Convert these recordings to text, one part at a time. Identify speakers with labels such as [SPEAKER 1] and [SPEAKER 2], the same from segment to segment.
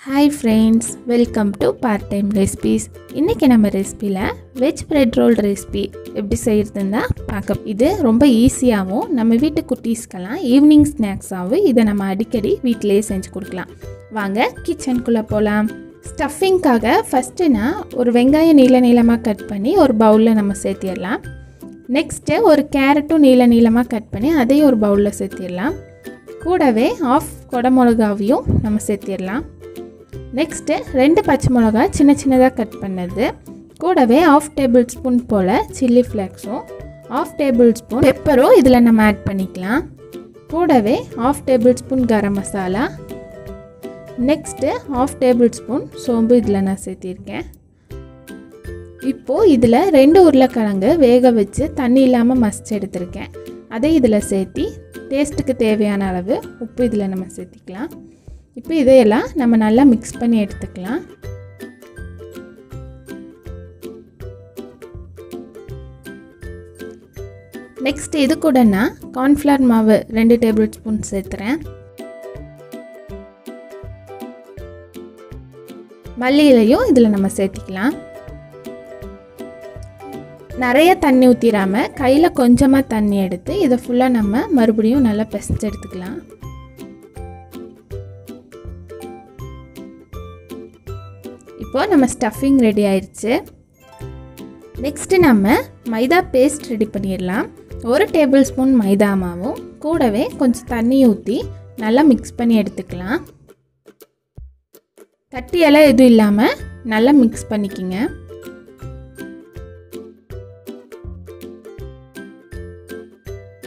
[SPEAKER 1] Hi friends, welcome to part-time recipes. இன்னைக்கு நம்ம ரெசிபில veg bread roll recipe எப்படி செய்யறதுன்னா பார்க்க. இது ரொம்ப ஈஸியாகவும் நம்ம வீட்டு குட்டீஸ்க்கெல்லாம் ஈவினிங் ஸ்நாக்ஸாகவும் இதை நம்ம அடிக்கடி வீட்டிலேயே செஞ்சு கொடுக்கலாம். வாங்க கிச்சனுக்குள்ளே போகலாம். ஸ்டஃபிங்காக ஃபஸ்ட்டு நான் ஒரு வெங்காயம் நீளமாக கட் பண்ணி ஒரு பவுலில் நம்ம சேர்த்திடலாம். நெக்ஸ்ட்டு ஒரு கேரட்டும் நீளமாக கட் பண்ணி அதையும் ஒரு பவுலில் சேர்த்திடலாம். கூடவே ஆஃப் குடமிளகாவையும் நம்ம சேர்த்திடலாம். நெக்ஸ்ட்டு 2 பச்சை மிளகா சின்னதாக கட் பண்ணது, கூடவே 1/2 டேபிள் ஸ்பூன் போல் சில்லி ஃப்ளேக்ஸும் 1/2 டேபிள் ஸ்பூன் பெப்பரும் இதில் நம்ம ஆட் பண்ணிக்கலாம். கூடவே 1/2 table spoon garam masala, next 1/2 table spoon சோம்பு இதில் நான் சேர்த்திருக்கேன். இப்போது இதில் 2 உருளைக்கிழங்கு வேக வச்சு தண்ணி இல்லாமல் மசிச்சு எடுத்திருக்கேன். அதை இதில் சேர்த்தி டேஸ்ட்டுக்கு தேவையான அளவு உப்பு இதில் நம்ம சேர்த்திக்கலாம். இப்போ இதையெல்லாம் நம்ம நல்லா மிக்ஸ் பண்ணி எடுத்துக்கலாம். நெக்ஸ்ட் இது கூட நான் கார்ன்ஃப்ளவர் மாவு 2 டேபிள் ஸ்பூன் சேர்த்துறேன். மல்லி இலையும் இதில் நம்ம சேர்த்திக்கலாம். நிறைய தண்ணி ஊற்றிடாமல் கையில் கொஞ்சமாக தண்ணி எடுத்து இதை ஃபுல்லாக நம்ம மறுபடியும் நல்லா பிசைஞ்சு எடுத்துக்கலாம். இப்போது நம்ம ஸ்டஃபிங் ரெடி ஆயிடுச்சு. நெக்ஸ்ட்டு நம்ம மைதா பேஸ்ட் ரெடி பண்ணிடலாம். 1 டேபிள் ஸ்பூன் மைதா மாவும் கூடவே கொஞ்சம் தண்ணி ஊற்றி நல்லா மிக்ஸ் பண்ணி எடுத்துக்கலாம். தட்டியெல்லாம் எதுவும் இல்லாமல் நல்லா மிக்ஸ் பண்ணிக்கிங்க.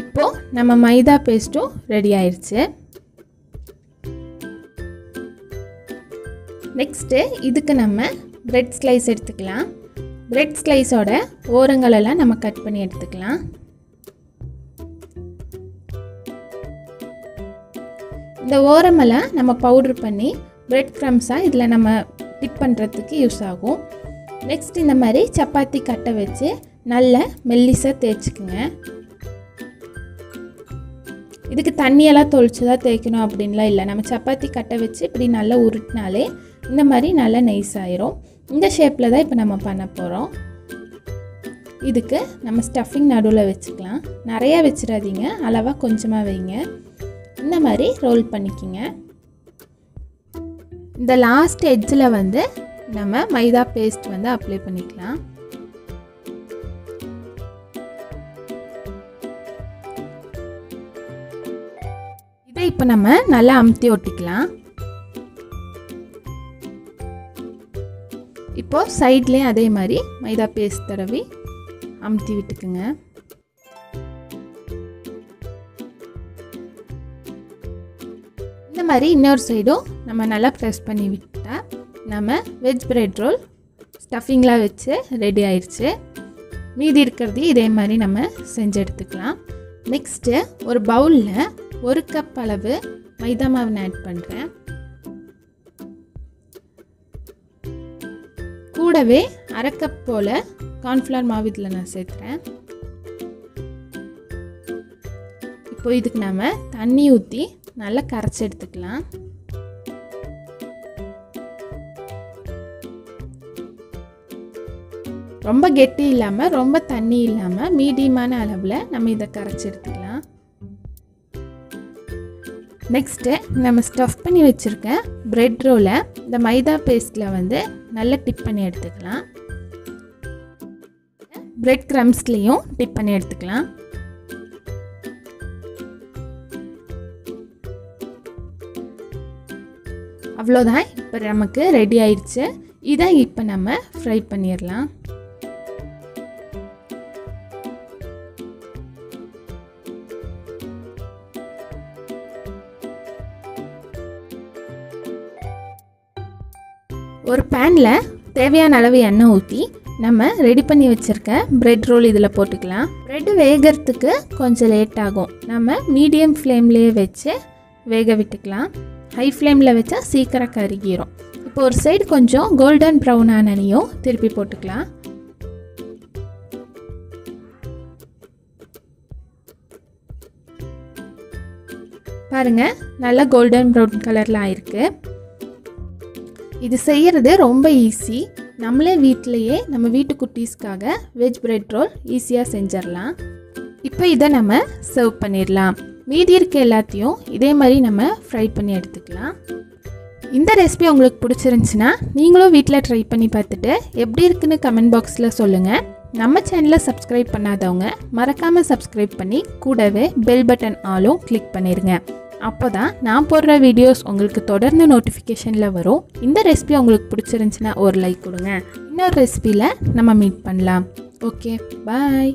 [SPEAKER 1] இப்போது நம்ம மைதா பேஸ்ட்டும் ரெடி ஆயிடுச்சு. நெக்ஸ்ட்டு இதுக்கு நம்ம பிரெட் ஸ்லைஸ் எடுத்துக்கலாம். பிரெட் ஸ்லைஸோட ஓரங்களெல்லாம் நம்ம கட் பண்ணி எடுத்துக்கலாம். இந்த ஓரமெல்லாம் நம்ம பவுட்ரு பண்ணி பிரெட் க்ரம்ஸாக இதில் நம்ம டிப் பண்ணுறதுக்கு யூஸ் ஆகும். நெக்ஸ்ட் இந்த மாதிரி சப்பாத்தி கட்டை வச்சு நல்லா மெல்லிசாக தேய்ச்சிக்குங்க. இதுக்கு தண்ணியெல்லாம் தொளிச்சு தான் தேய்க்கணும் அப்படின்லாம் இல்லை. நம்ம சப்பாத்தி கட்டை வச்சு இப்படி நல்லா உருட்டினாலே இந்த மாதிரி நல்லா நைஸ் ஆயிரும். இந்த ஷேப்பில் தான் இப்போ நம்ம பண்ண போகிறோம். இதுக்கு நம்ம ஸ்டஃபிங் நடுவில் வச்சுக்கலாம். நிறையா வச்சிடாதீங்க, அளவாக கொஞ்சமாக வைங்க. இந்த மாதிரி ரோல் பண்ணிக்கிங்க. இந்த லாஸ்ட் எட்ஜில் வந்து நம்ம மைதா பேஸ்ட் வந்து அப்ளை பண்ணிக்கலாம். இதை இப்போ நம்ம நல்லா அமுத்தி ஒட்டிக்கலாம். இப்போது சைட்லேயும் அதே மாதிரி மைதா பேஸ்ட் தடவி அமுத்தி விட்டுக்குங்க. இந்த மாதிரி இன்னொரு சைடும் நம்ம நல்லா ப்ரெஸ் பண்ணி விட்டால் நம்ம வெஜ் பிரெட் ரோல் ஸ்டஃபிங்லாம் வச்சு ரெடி ஆயிடுச்சு. மீதி இருக்கிறது இதே மாதிரி நம்ம செஞ்சு எடுத்துக்கலாம். நெக்ஸ்ட்டு ஒரு பவுலில் 1 கப் அளவு மைதா மாவு ஆட் பண்ணுறேன். கூடவே 1/2 கப் போல் கார்ன்ஃப்ளவர் மாவு இதில் நான் சேர்க்குறேன். இப்போ இதுக்கு நம்ம தண்ணி ஊற்றி நல்லா கரைச்சி எடுத்துக்கலாம். ரொம்ப கெட்டி இல்லாமல் ரொம்ப தண்ணி இல்லாமல் மீடியமான அளவில் நம்ம இதை கரைச்சி எடுத்துக்கலாம். நெக்ஸ்ட்டு நம்ம ஸ்டஃப் பண்ணி வச்சுருக்க பிரெட் ரோலை இந்த மைதா பேஸ்ட்டில் வந்து நல்லா டிப் பண்ணி எடுத்துக்கலாம். பிரெட் க்ரம்ஸ்லேயும் டிப் பண்ணி எடுத்துக்கலாம். அவ்வளோதான், இப்போ நமக்கு ரெடி ஆயிடுச்சு. இதை இப்போ நம்ம ஃப்ரை பண்ணிடலாம். ஒரு பேனில் தேவையான அளவு எண்ணெய் ஊற்றி நம்ம ரெடி பண்ணி வச்சுருக்க பிரெட் ரோல் இதில் போட்டுக்கலாம். ப்ரெட்டு வேகிறதுக்கு கொஞ்சம் லேட் ஆகும். நம்ம மீடியம் ஃப்ளேம்லேயே வச்சு வேக விட்டுக்கலாம். ஹை ஃப்ளேமில் வச்சா சீக்கிரம் கருகிரும். இப்போ ஒரு சைடு கொஞ்சம் கோல்டன் ப்ரௌன் ஆனனையும் திருப்பி போட்டுக்கலாம். பாருங்கள், நல்லா கோல்டன் ப்ரௌன் கலரில் ஆயிருக்கு. இது செய்கிறது ரொம்ப ஈஸி. நம்மளே வீட்டிலையே நம்ம வீட்டு குட்டீஸ்க்காக வெஜ் பிரெட் ரோல் ஈஸியாக செஞ்சிடலாம். இப்போ இதை நம்ம சர்வ் பண்ணிடலாம். மீதி இருக்க எல்லாத்தையும் இதே மாதிரி நம்ம ஃப்ரை பண்ணி எடுத்துக்கலாம். இந்த ரெசிபி உங்களுக்கு பிடிச்சிருந்துச்சுன்னா நீங்களும் வீட்டில் ட்ரை பண்ணி பார்த்துட்டு எப்படி இருக்குன்னு கமெண்ட் பாக்ஸில் சொல்லுங்கள். நம்ம சேனலை சப்ஸ்கிரைப் பண்ணாதவங்க மறக்காமல் சப்ஸ்கிரைப் பண்ணி கூடவே பெல் பட்டன் ஆலும் கிளிக் பண்ணிடுங்க. அப்போ தான் நான் போடுற வீடியோஸ் உங்களுக்கு தொடர்ந்து நோட்டிஃபிகேஷனில் வரும். இந்த ரெசிபி உங்களுக்கு பிடிச்சிருந்துச்சுன்னா ஒரு லைக் கொடுங்க. இன்னொரு ரெசிபியில் நம்ம மீட் பண்ணலாம். ஓகே, பாய்.